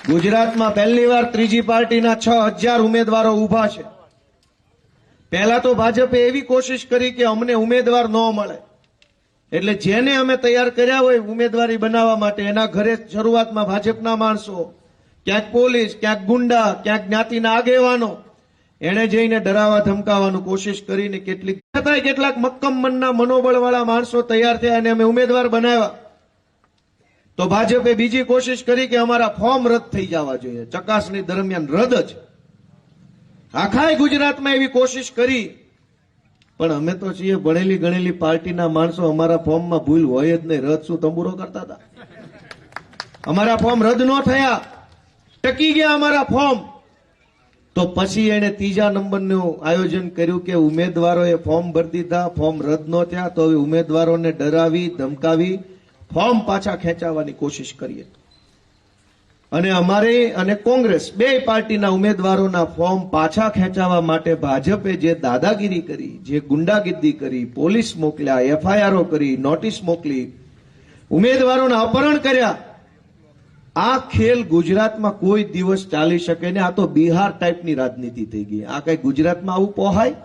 ગુજરાતમાં પહેલીવાર ત્રીજી પાર્ટીના 6000 ઉમેદવારો ઉભા છે। પહેલા તો ભાજપે એવી કોશિશ કરી કે અમને ઉમેદવાર ન મળે, એટલે જેને અમે તૈયાર કર્યા હોય ઉમેદવારી બનાવવા માટે એના ઘરે શરૂઆતમાં ભાજપના માણસો, ક્યાંક પોલીસ, ક્યાંક ગુંડા, ક્યાંક જ્ઞાતિના આગેવાનો, એને જઈને ડરાવવા ધમકાવવાનું કોશિશ કરીને કેટલાક મક્કમ મનના મનોબળવાળા માણસો તૈયાર થયા અને અમે ઉમેદવાર બનાવ્યા। તો ભાજપે બીજી કોશિશ કરી કે અમારા ફોર્મ રદ થઈ જવા જોઈએ, ચકાસણી દરમિયાન રદ જ। આખા ગુજરાતમાં એવી કોશિશ કરી, પણ અમે તો છીએ ભણેલી ગણેલી પાર્ટીના માણસો, અમારા ફોર્મમાં ભૂલ હોય જ નહીં, રદ શું તંબુરો કરતા હતા? અમારા ફોર્મ રદ ન થયા, ટકી ગયા અમારા ફોર્મ। તો પછી એને ત્રીજા નંબરનું આયોજન કર્યું કે ઉમેદવારોએ ફોર્મ ભરી દીધા, ફોર્મ રદ ન થયા, તો હવે ઉમેદવારોને ડરાવી ધમકાવી ફોર્મ પાછા ખેંચાવવાની કોશિશ કરીએ। અને અમારે અને કોંગ્રેસ બે પાર્ટીના ઉમેદવારોના ફોર્મ પાછા ખેંચાવવા માટે ભાજપે જે દાદાગીરી કરી, જે ગુંડાગીરી કરી, પોલીસ મોકલ્યા, એફઆઈઆરો કરી, નોટિસ મોકલી, ઉમેદવારોના અપહરણ કર્યા, આ ખેલ ગુજરાતમાં કોઈ દિવસ ચાલી શકે નહીં। આ તો બિહાર ટાઈપની રાજનીતિ થઈ ગઈ। આ કઈ ગુજરાતમાં આવું પોહાય?